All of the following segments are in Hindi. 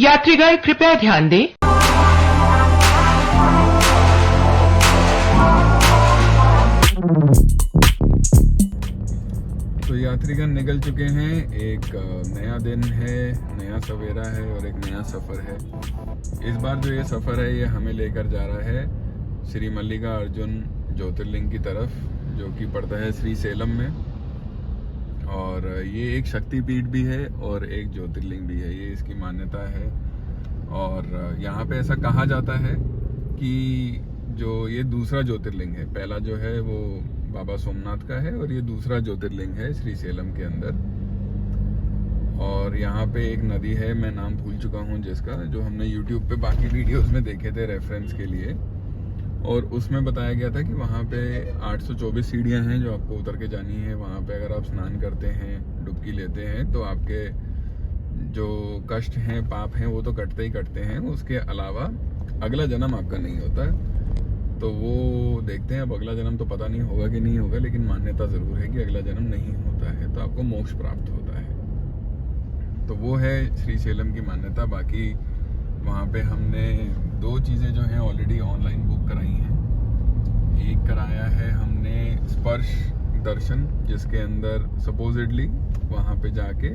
यात्रीगण कृपया ध्यान दें। तो यात्रीगण निकल चुके हैं। एक नया दिन है, नया सवेरा है और एक नया सफ़र है। इस बार जो ये सफ़र है ये हमें लेकर जा रहा है श्री मल्लिकार्जुन ज्योतिर्लिंग की तरफ, जो कि पड़ता है श्री सेलम में। और ये एक शक्तिपीठ भी है और एक ज्योतिर्लिंग भी है, ये इसकी मान्यता है। और यहाँ पे ऐसा कहा जाता है कि जो ये दूसरा ज्योतिर्लिंग है, पहला जो है वो बाबा सोमनाथ का है और ये दूसरा ज्योतिर्लिंग है श्री सेलम के अंदर। और यहाँ पे एक नदी है, मैं नाम भूल चुका हूँ जिसका, जो हमने YouTube पे बाकी वीडियोस में देखे थे रेफरेंस के लिए। और उसमें बताया गया था कि वहाँ पे 824 सीढ़ियाँ हैं जो आपको उतर के जानी है। वहाँ पे अगर आप स्नान करते हैं, डुबकी लेते हैं, तो आपके जो कष्ट हैं, पाप हैं, वो तो कटते ही कटते हैं। उसके अलावा अगला जन्म आपका नहीं होता है। तो वो देखते हैं, अब अगला जन्म तो पता नहीं होगा कि नहीं होगा, लेकिन मान्यता ज़रूर है कि अगला जन्म नहीं होता है, तो आपको मोक्ष प्राप्त होता है। तो वो है श्री सेलम की मान्यता। बाकी वहाँ पे हमने 2 चीज़ें जो हैं ऑलरेडी ऑनलाइन बुक कराई हैं। एक कराया है हमने स्पर्श दर्शन, जिसके अंदर सपोजिटली वहाँ पे जाके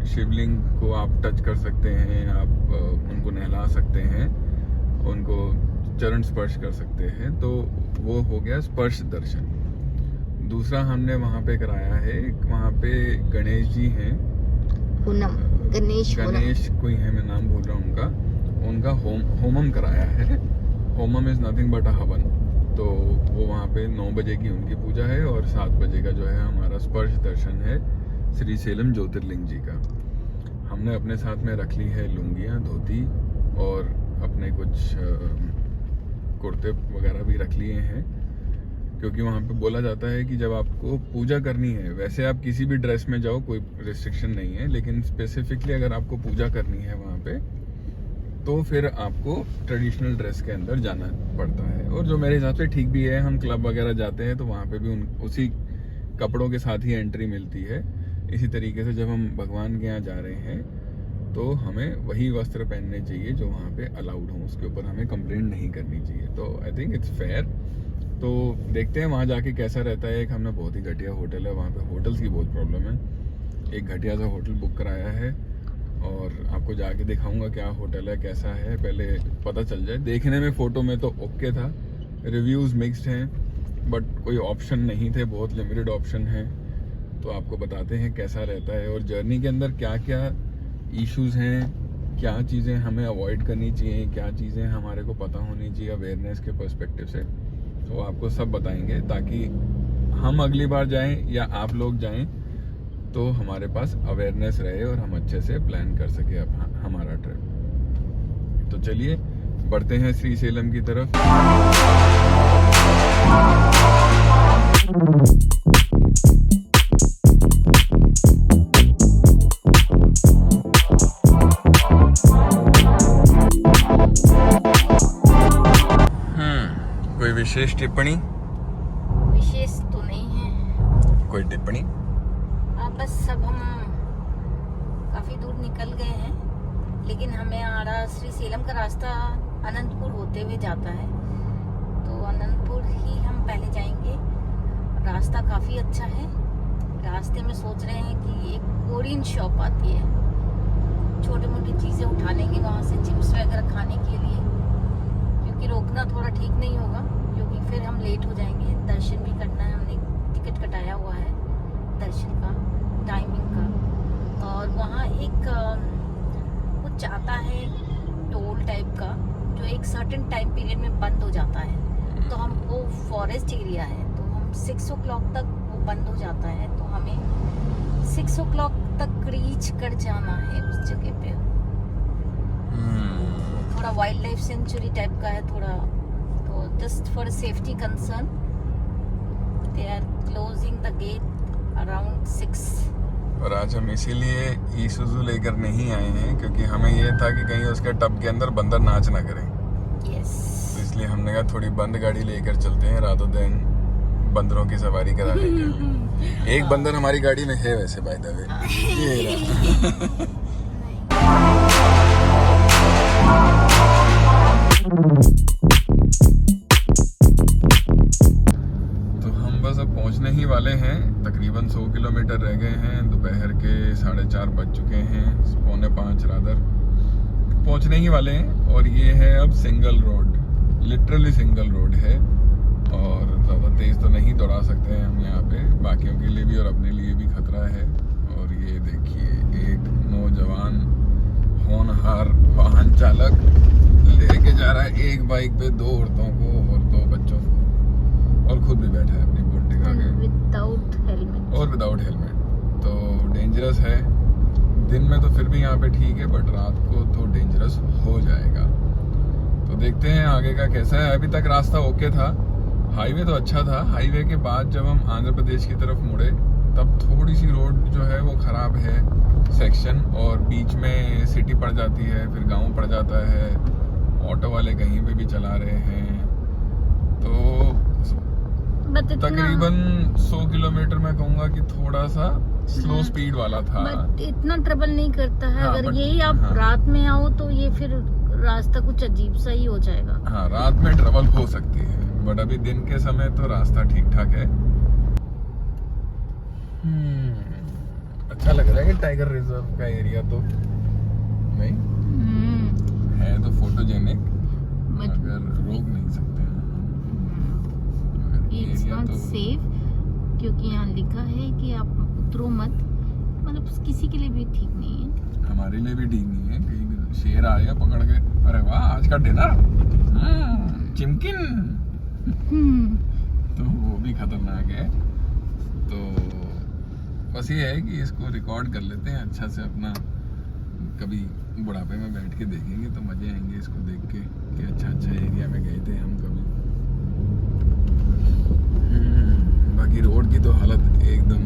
शिवलिंग को आप टच कर सकते हैं, आप उनको नहला सकते हैं, उनको चरण स्पर्श कर सकते हैं। तो वो हो गया स्पर्श दर्शन। दूसरा हमने वहाँ पे कराया है, वहाँ पे गणेश जी हैं, गणेश कोई है, मैं नाम भूल रहा हूँ उनका होमम कराया है। Homan is nothing but a havan. तो वो वहाँ पे 9 बजे की उनकी पूजा है और 7 बजे का जो है हमारा स्पर्श दर्शन है श्री सेलम ज्योतिर्लिंग जी का। हमने अपने साथ में रख ली है लुंगियाँ, धोती और अपने कुछ कुर्ते वगैरह भी रख लिए हैं, क्योंकि वहाँ पे बोला जाता है कि जब आपको पूजा करनी है, वैसे आप किसी भी ड्रेस में जाओ, कोई रिस्ट्रिक्शन नहीं है, लेकिन स्पेसिफिकली अगर आपको पूजा करनी है वहाँ पे, तो फिर आपको ट्रेडिशनल ड्रेस के अंदर जाना पड़ता है। और जो मेरे हिसाब से ठीक भी है, हम क्लब वगैरह जाते हैं तो वहाँ पे भी उसी कपड़ों के साथ ही एंट्री मिलती है। इसी तरीके से जब हम भगवान के यहाँ जा रहे हैं तो हमें वही वस्त्र पहनने चाहिए जो वहाँ पे अलाउड हो, उसके ऊपर हमें कंप्लेंट नहीं करनी चाहिए। तो आई थिंक इट्स फेयर। तो देखते हैं वहाँ जाके कैसा रहता है। एक हमने बहुत ही घटिया होटल है, वहाँ पे होटल्स की बहुत प्रॉब्लम है। एक घटिया सा होटल बुक कराया है और आपको जाके दिखाऊंगा क्या होटल है, कैसा है, पहले पता चल जाए। देखने में फ़ोटो में तो ओके था, रिव्यूज़ मिक्स्ड हैं, बट कोई ऑप्शन नहीं थे, बहुत लिमिटेड ऑप्शन हैं। तो आपको बताते हैं कैसा रहता है और जर्नी के अंदर क्या क्या इश्यूज़ हैं, क्या चीज़ें हमें अवॉइड करनी चाहिए, क्या चीज़ें हमारे को पता होनी चाहिए अवेयरनेस के पर्सपेक्टिव से। तो आपको सब बताएंगे, ताकि हम अगली बार जाएं या आप लोग जाएं तो हमारे पास अवेयरनेस रहे और हम अच्छे से प्लान कर सके हमारा ट्रिप। तो चलिए बढ़ते हैं श्री सेलम की तरफ। कोई विशेष टिप्पणी? विशेष तो नहीं है कोई टिप्पणी? बस सब हम काफी दूर निकल गए हैं, लेकिन हमें आड़ा श्री सेलम का रास्ता अनंतपुर होते हुए जाता है, तो अनंतपुर ही हम पहले जाएंगे। रास्ता काफी अच्छा है। रास्ते में सोच रहे हैं कि एक कोरियन शॉप आती है, छोटी मोटी चीजें उठा लेंगे वहाँ से, चिप्स वगैरह खाने के लिए, क्योंकि रोकना थोड़ा ठीक नहीं होगा, क्योंकि फिर हम लेट हो जाएंगे। दर्शन भी करना है, हमने टिकट कटाया हुआ है दर्शन का, टाइमिंग का। और वहाँ एक कुछ आता है टोल टाइप का, जो एक सर्टेन टाइम पीरियड में बंद हो जाता है। तो हम, वो फॉरेस्ट एरिया है, तो हम 6 o'clock तक वो बंद हो जाता है, तो हमें 6 o'clock तक रीच कर जाना है उस जगह पे। थोड़ा वाइल्ड लाइफ सेंचुरी टाइप का है थोड़ा, तो just for safety concern they are closing the gate around 6। और आज हम इसीलिए ईसुजू लेकर नहीं आए हैं, क्योंकि हमें ये था कि कहीं उसके टब के अंदर बंदर नाच ना करें। यस। तो इसलिए हमने कहा थोड़ी बंद गाड़ी लेकर चलते हैं, रादर देन बंदरों की सवारी कराने के लिए। एक बंदर हमारी गाड़ी में है वैसे, बाय द वे। ये रहा। तो हम बस अब पहुंचने ही वाले हैं, तकरीबन 100 किलोमीटर रह गए हैं। दोपहर के 4:30 बज चुके हैं, 4:45 रादर, पहुंचने ही वाले हैं। और ये है अब single road, literally single road है, और ज़्यादा तेज़ तो नहीं दौड़ा सकते हैं हम यहाँ पे, बाकियों के लिए भी और अपने लिए भी खतरा है। और ये देखिए, एक नौजवान होनहार वाहन चालक लेके जा रहा है एक बाइक पे 2 औरतों को और 2 बच्चों को, और खुद भी बैठा है अपनी बोट टिका के विदाउट हेलमेट। और विदाउट हेलमेट। तो डेंजरस है। दिन में तो फिर भी यहाँ पे ठीक है, बट रात को तो डेंजरस हो जाएगा। तो देखते हैं आगे का कैसा है। अभी तक रास्ता ओके था, हाईवे तो अच्छा था। हाईवे के बाद जब हम आंध्र प्रदेश की तरफ मुड़े तब थोड़ी सी रोड जो है वो ख़राब है सेक्शन, और बीच में सिटी पड़ जाती है, फिर गांव पड़ जाता है, ऑटो वाले कहीं पे भी चला रहे हैं। तो तकरीबन 100 किलोमीटर मैं कहूँगा कि थोड़ा सा स्लो स्पीड वाला था, बट इतना ट्रबल नहीं करता है। हाँ, अगर यही आप रात में आओ तो ये फिर रास्ता कुछ अजीब सा ही हो जाएगा। हाँ, रात में ट्रबल हो सकती है, बट अभी दिन के समय तो रास्ता ठीक ठाक है। अच्छा लग रहा है कि टाइगर रिजर्व का एरिया तो नहीं है, तो फोटोजेनिक, मगर रोक नहीं सकते हैं। इट्स नॉट सेफ, क्योंकि यहाँ लिखा है कि आप उतरो मत, मतलब किसी के लिए भी ठीक नहीं है। हमारे लिए भी ठीक नहीं है। कहीं भी शेर आ गया पकड़ के, अरे वाह आज का डिनर चिमकिन, तो वो भी खतरनाक है। तो बस ये है कि इसको रिकॉर्ड कर लेते हैं अच्छा से अपना, कभी बुढ़ापे में बैठ के देखेंगे तो मजे आएंगे इसको देख के कि अच्छा एरिया में गए थे हम कभी। बाकी रोड की तो हालत एकदम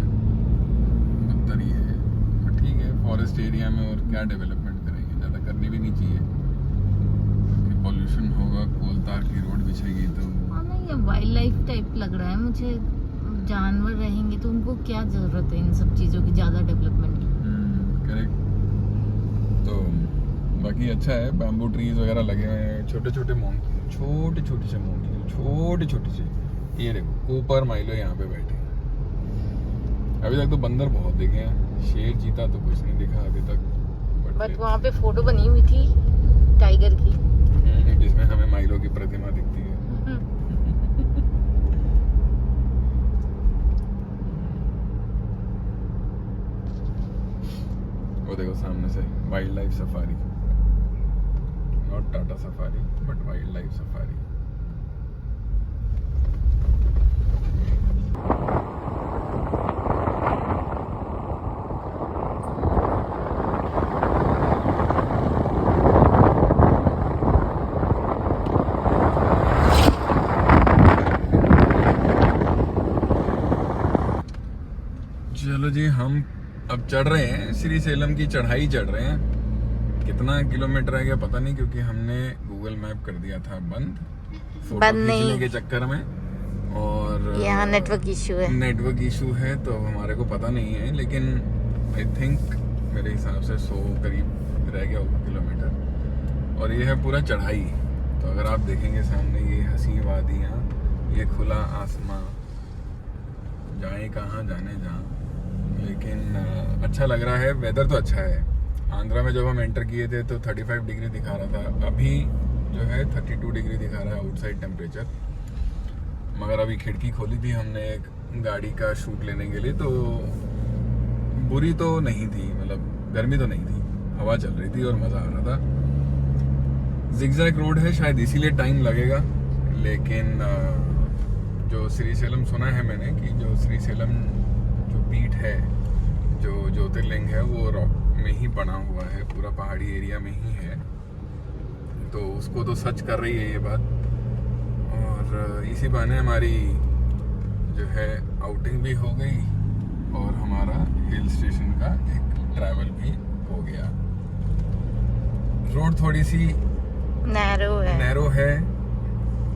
बदतर ही है, बट ठीक है, फॉरेस्ट एरिया में और क्या डेवलपमेंट करेंगे, ज़्यादा करनी भी नहीं चाहिए क्योंकि पॉल्यूशन होगा, कोल तार की रोड बिछेगी तो। ये वाइल्ड लाइफ टाइप लग रहा है मुझे, जानवर रहेंगे तो उनको क्या जरूरत है इन सब चीज़ों की ज़्यादा डेवलपमेंट की। करेक्ट। तो बाकी अच्छा है, बैम्बू ट्रीज वगैरह लगे हुए हैं, छोटे छोटे मोंकी, छोटे छोटे से मोंकी, छोटे छोटे से। ये देखो कूपर माइलो यहाँ पे बैठे हैं। अभी तक तो बंदर बहुत दिखे हैं, शेर चीता तो कुछ नहीं दिखा अभी तक। बट वहाँ पे फोटो बनी हुई थी टाइगर की, जिसमें हमें माइलो की प्रतिमा दिखती है। वो देखो सामने से wild life safari, not Tata safari but wild life safari. चलो जी, हम अब चढ़ रहे हैं, श्री सेलम की चढ़ाई चढ़ रहे हैं। कितना किलोमीटर है क्या पता नहीं, क्योंकि हमने गूगल मैप कर दिया था बंद फोटो खींचने के चक्कर में, और यहाँ नेटवर्क इशू है तो हमारे को पता नहीं है। लेकिन आई थिंक मेरे हिसाब से 100 करीब रह गया होगा किलोमीटर, और ये है पूरा चढ़ाई। तो अगर आप देखेंगे सामने ये हसीन वादियाँ, ये खुला आसमां, जाए कहाँ जाने जहाँ, लेकिन अच्छा लग रहा है। वेदर तो अच्छा है। आंध्रा में जब हम एंटर किए थे तो 35 डिग्री दिखा रहा था, अभी जो है 32 डिग्री दिखा रहा है आउटसाइड टेम्परेचर। मगर अभी खिड़की खोली थी हमने एक गाड़ी का शूट लेने के लिए, तो बुरी तो नहीं थी, मतलब गर्मी तो नहीं थी, हवा चल रही थी और मज़ा आ रहा था। जिगजैग रोड है, शायद इसीलिए टाइम लगेगा। लेकिन जो श्री सेलम सुना है मैंने कि जो श्री सेलम जो पीठ है, जो ज्योतिर्लिंग है, वो रॉक में ही बना हुआ है, पूरा पहाड़ी एरिया में ही है। तो उसको तो सच कर रही है ये बात, और इसी बहाने हमारी जो है आउटिंग भी हो गई और हमारा हिल स्टेशन का एक ट्रैवल भी हो गया। रोड थोड़ी सी नैरो है,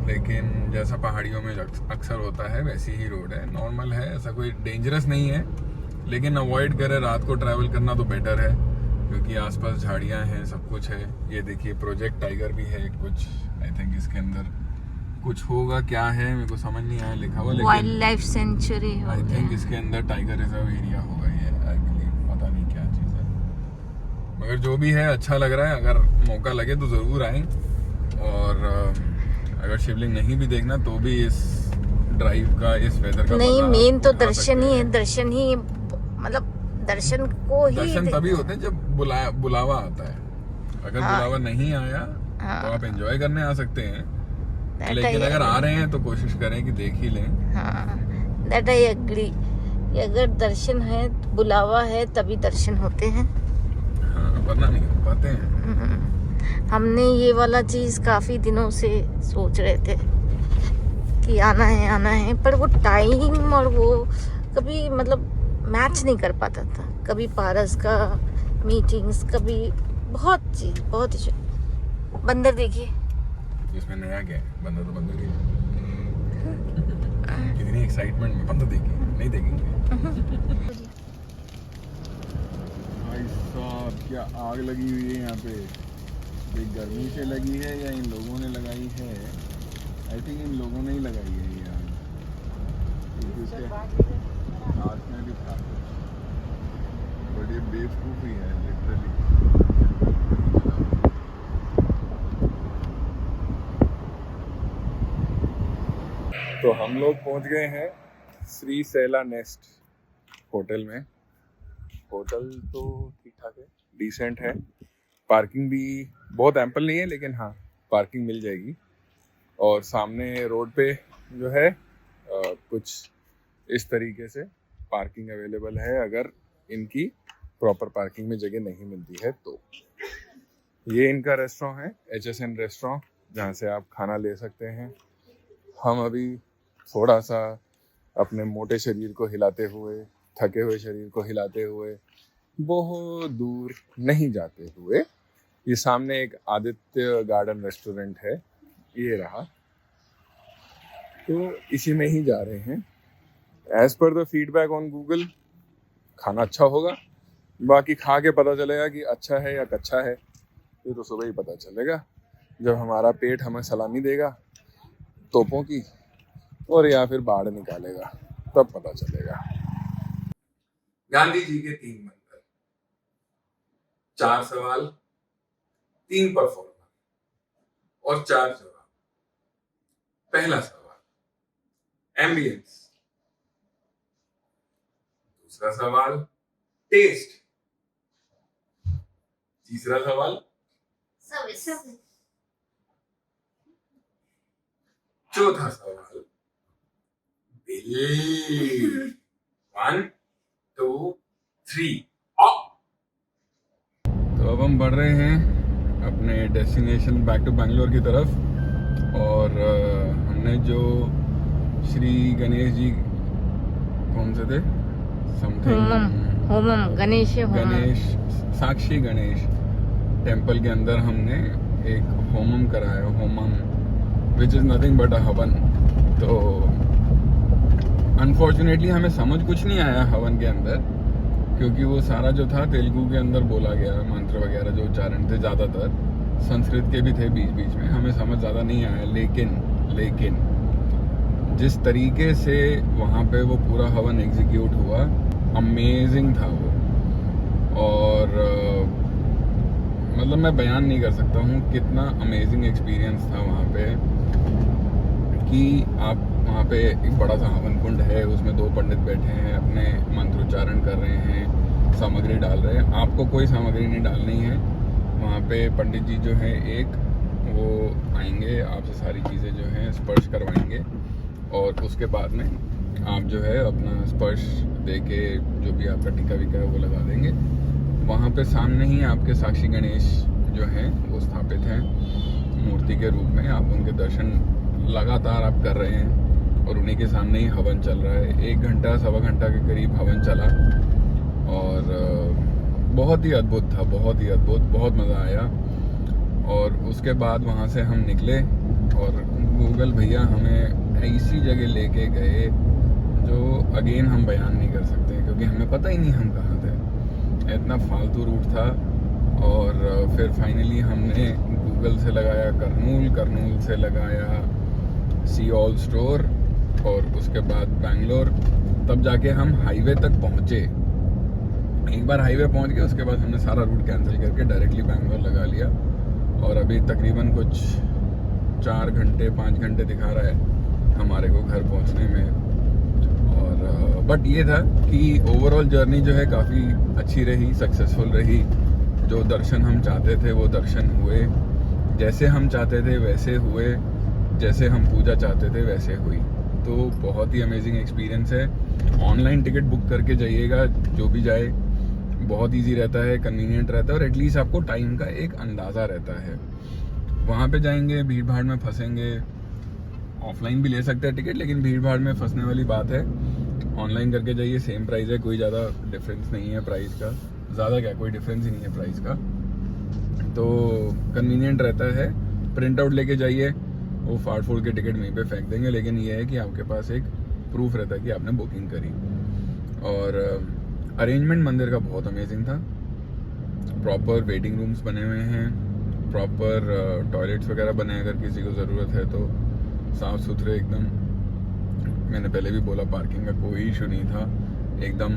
लेकिन जैसा पहाड़ियों में अक्सर होता है वैसी ही रोड है, नॉर्मल है, ऐसा कोई डेंजरस नहीं है। लेकिन अवॉइड करें रात को ट्रैवल करना तो बेटर है, क्योंकि आसपास झाड़ियां हैं, सब कुछ है। ये देखिए प्रोजेक्ट टाइगर भी है कुछ आई थिंक इसके अंदर कुछ होगा, क्या है मेरे को समझ नहीं आया लिखा हुआ, वाइल्ड लेकिन लाइफ सेंचुरी हो आई थिंक गया। इसके अंदर टाइगर रिजर्व एरिया होगा ये, आई बिलीव, पता नहीं क्या चीज़ है, मगर जो भी है अच्छा लग रहा है। अगर मौका लगे तो ज़रूर आएँ, और अगर शिवलिंग नहीं भी देखना तो भी इस ड्राइव का, इस वेदर का नहीं, मजा मेन तो उठा दर्शन सकते ही है, हैं। दर्शन ही, मतलब दर्शन को ही दर्शन तभी होते हैं जब बुलावा आता है। अगर बुलावा नहीं आया तो आप एंजॉय करने आ सकते हैं, लेकिन अगर आ रहे हैं तो कोशिश करें कि देख ही लें। हाँ, दैट आई एग्री। अगर दर्शन है, बुलावा है, तभी दर्शन होते हैं। हाँ, वरना नहीं हो पाते हैं। हमने ये वाला चीज काफी दिनों से सोच रहे थे कि आना है, पर वो टाइम और वो कभी मतलब मैच नहीं कर पाता था। कभी पारस का मीटिंग्स, कभी बहुत ही बंदर देखिए, इसमें नया क्या है, बंदा तो बंदर ही है। कितनी एक्साइटमेंट में बंदा देखेंगे, नहीं देखेंगे। भाई साहब क्या आग लगी हुई है यहाँ पे, ये गर्मी से लगी है या इन लोगों ने लगाई है? आई थिंक इन लोगों ने ही लगाई है ये आग, क्योंकि उसके हाथ में भी था, बट ये बेवकूफ़ी है लिटरली। तो हम लोग पहुंच गए हैं श्री सैला नेस्ट होटल में। होटल तो ठीक ठाक है, डिसेंट है, पार्किंग भी बहुत एम्पल नहीं है, लेकिन हाँ पार्किंग मिल जाएगी। और सामने रोड पे जो है कुछ इस तरीके से पार्किंग अवेलेबल है, अगर इनकी प्रॉपर पार्किंग में जगह नहीं मिलती है तो। ये इनका रेस्टोरेंट है, HSN रेस्टोरेंट, जहाँ से आप खाना ले सकते हैं। हम अभी थोड़ा सा अपने मोटे शरीर को हिलाते हुए, थके हुए शरीर को हिलाते हुए, बहुत दूर नहीं जाते हुए, ये सामने एक आदित्य गार्डन रेस्टोरेंट है, ये रहा, तो इसी में ही जा रहे हैं। As per the feedback on Google खाना अच्छा होगा, बाकी खा के पता चलेगा कि अच्छा है या कच्चा है, ये तो सुबह ही पता चलेगा जब हमारा पेट हमें सलामी देगा तोपों की, और या फिर बाढ़ निकालेगा, तब पता चलेगा। गांधी जी के 3 मंत्र, 4 सवाल, 3 परफॉर्मर और 4 जवाब। पहला सवाल एम्बियंस, दूसरा सवाल टेस्ट, तीसरा सवाल सर्विस, चौथा सवाल बिल। 1 2 3 तो अब हम बढ़ रहे हैं अपने डेस्टिनेशन बैक टू बैंगलोर की तरफ, और हमने जो श्री गणेश जी, कौन से थे, समथिंग होमम गणेश, साक्षी गणेश टेम्पल के अंदर हमने एक होमम कराया, homam which is nothing but a havan. तो अनफॉर्चुनेटली हमें समझ कुछ नहीं आया हवन के अंदर, क्योंकि वो सारा जो था तेलुगु के अंदर बोला गया, मंत्र वगैरह जो उच्चारण थे, ज़्यादातर संस्कृत के भी थे बीच बीच में, हमें समझ ज़्यादा नहीं आया। लेकिन जिस तरीके से वहाँ पे वो पूरा हवन एग्जीक्यूट हुआ, अमेजिंग था वो। और मतलब मैं बयान नहीं कर सकता हूँ कितना अमेजिंग एक्सपीरियंस था वहाँ पे, कि आप वहाँ पे एक बड़ा सा हवन कुंड है, उसमें 2 पंडित बैठे हैं, अपने मंत्रोच्चारण कर रहे हैं, सामग्री डाल रहे हैं। आपको कोई सामग्री नहीं डालनी है, वहाँ पे पंडित जी जो हैं एक, वो आएंगे, आपसे सारी चीज़ें जो हैं स्पर्श करवाएंगे, और उसके बाद में आप जो है अपना स्पर्श दे के जो भी आपका टीका वीका है वो लगा देंगे। वहाँ पे सामने ही आपके साक्षी गणेश जो हैं वो स्थापित हैं मूर्ति के रूप में, आप उनके दर्शन लगातार आप कर रहे हैं, और उन्हीं के सामने ही हवन चल रहा है। 1 घंटा 1.25 घंटा के करीब हवन चला, और बहुत ही अद्भुत था, बहुत ही अद्भुत, बहुत मज़ा आया। और उसके बाद वहाँ से हम निकले, और गूगल भैया हमें ऐसी जगह लेके गए जो अगेन हम बयान नहीं कर सकते, क्योंकि हमें पता ही नहीं हम कहाँ थे, इतना फालतू रूट था। और फिर फाइनली हमने गूगल से लगाया करनूल से लगाया सियोल स्टोर और उसके बाद बैंगलोर, तब जाके हम हाईवे तक पहुँचे। एक बार हाईवे पहुँच गए उसके बाद हमने सारा रूट कैंसिल करके डायरेक्टली बैंगलोर लगा लिया और अभी तकरीबन कुछ 4 घंटे 5 घंटे दिखा रहा है हमारे को घर पहुँचने में। और बट ये था कि ओवरऑल जर्नी जो है काफ़ी अच्छी रही, सक्सेसफुल रही। जो दर्शन हम चाहते थे वो दर्शन हुए, जैसे हम चाहते थे वैसे हुए, जैसे हम पूजा चाहते थे वैसे हुई। तो बहुत ही अमेजिंग एक्सपीरियंस है। ऑनलाइन टिकट बुक करके जाइएगा, जो भी जाए, बहुत इजी रहता है, कन्वीनियंट रहता है और एटलीस्ट आपको टाइम का एक अंदाज़ा रहता है। वहाँ पे जाएंगे भीड़ भाड़ में फंसेंगे, ऑफलाइन भी ले सकते हैं टिकट, लेकिन भीड़ भाड़ में फंसने वाली बात है। ऑनलाइन करके जाइए, सेम प्राइस है, कोई ज़्यादा डिफरेंस नहीं है प्राइस का, ज़्यादा क्या, कोई डिफरेंस ही नहीं है प्राइस का। तो कन्वीनियंट रहता है। प्रिंट आउट लेके जाइए, वो फाड़ फूड़ के टिकट वहीं पे फेंक देंगे, लेकिन ये है कि आपके पास एक प्रूफ रहता है कि आपने बुकिंग करी। और अरेंजमेंट मंदिर का बहुत अमेजिंग था। प्रॉपर वेटिंग रूम्स बने हुए हैं, प्रॉपर टॉयलेट्स वगैरह बने, अगर किसी को ज़रूरत है तो साफ़ सुथरे एकदम। मैंने पहले भी बोला पार्किंग का कोई इशू नहीं था, एकदम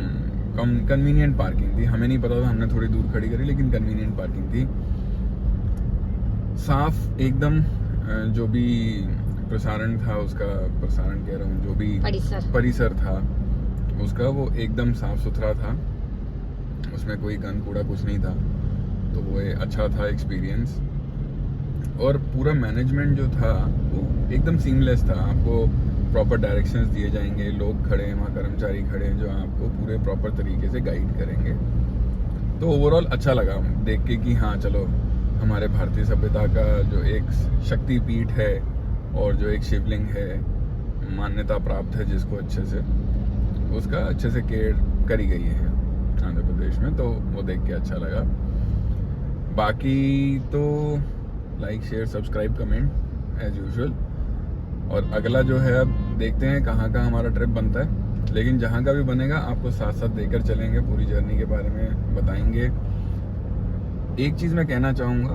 कन्वीनियंट पार्किंग थी। हमें नहीं पता था, हमने थोड़ी दूर खड़ी करी, लेकिन कन्वीनियंट पार्किंग थी। साफ एकदम, जो भी प्रसारण था उसका, प्रसारण कह रहा हूँ, जो भी परिसर था उसका, वो एकदम साफ सुथरा था, उसमें कोई गंद कूड़ा कुछ नहीं था। तो वो अच्छा था एक्सपीरियंस। और पूरा मैनेजमेंट जो था वो एकदम सीमलेस था। आपको प्रॉपर डायरेक्शंस दिए जाएंगे, लोग खड़े हैं वहाँ, कर्मचारी खड़े हैं जो आपको पूरे प्रॉपर तरीके से गाइड करेंगे। तो ओवरऑल अच्छा लगा देख के कि हाँ चलो, हमारे भारतीय सभ्यता का जो एक शक्ति पीठ है और जो एक शिवलिंग है, मान्यता प्राप्त है जिसको, अच्छे से उसका अच्छे से केयर करी गई है आंध्र प्रदेश में। तो वो देख के अच्छा लगा। बाकी तो like share subscribe comment as usual. और अगला जो है अब देखते हैं कहाँ का हमारा ट्रिप बनता है, लेकिन जहाँ का भी बनेगा आपको साथ साथ देकर चलेंगे, पूरी जर्नी के बारे में बताएंगे। एक चीज़ मैं कहना चाहूँगा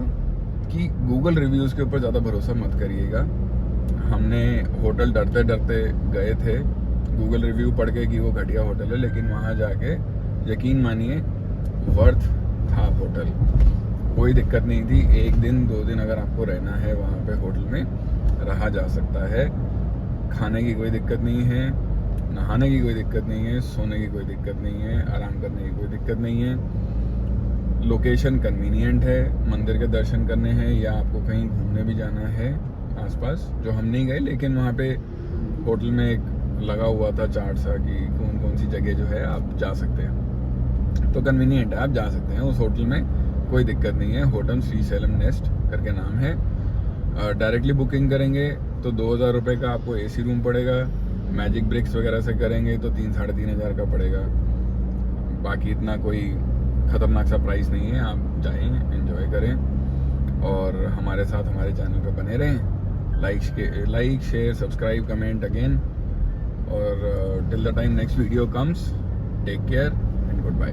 कि गूगल रिव्यूज़ के ऊपर ज़्यादा भरोसा मत करिएगा। हमने होटल डरते डरते गए थे, गूगल रिव्यू पढ़ के कि वो घटिया होटल है, लेकिन वहाँ जाके यकीन मानिए वर्थ था होटल, कोई दिक्कत नहीं थी। 1 दिन 2 दिन अगर आपको रहना है वहाँ पे होटल में, रहा जा सकता है। खाने की कोई दिक्कत नहीं है, नहाने की कोई दिक्कत नहीं है, सोने की कोई दिक्कत नहीं है, आराम करने की कोई दिक्कत नहीं है। लोकेशन कन्वीनियंट है, मंदिर के दर्शन करने हैं या आपको कहीं घूमने भी जाना है आसपास, जो हम नहीं गए, लेकिन वहाँ पे होटल में एक लगा हुआ था चार्ट सा कि कौन कौन सी जगह जो है आप जा सकते हैं। तो कन्वीनियंट है, आप जा सकते हैं उस होटल में, कोई दिक्कत नहीं है। होटल श्रीशैलम नेस्ट करके नाम है। डायरेक्टली बुकिंग करेंगे तो 2000 रुपये का आपको AC रूम पड़ेगा। मैजिक ब्रिक्स वगैरह से करेंगे तो 3-3.5 हज़ार का पड़ेगा। बाकी इतना कोई ख़तरनाक सा प्राइस नहीं है। आप जाएं, एंजॉय करें और हमारे साथ हमारे चैनल पे बने रहें। Like share subscribe comment again. और till the time next video comes, take care and good bye.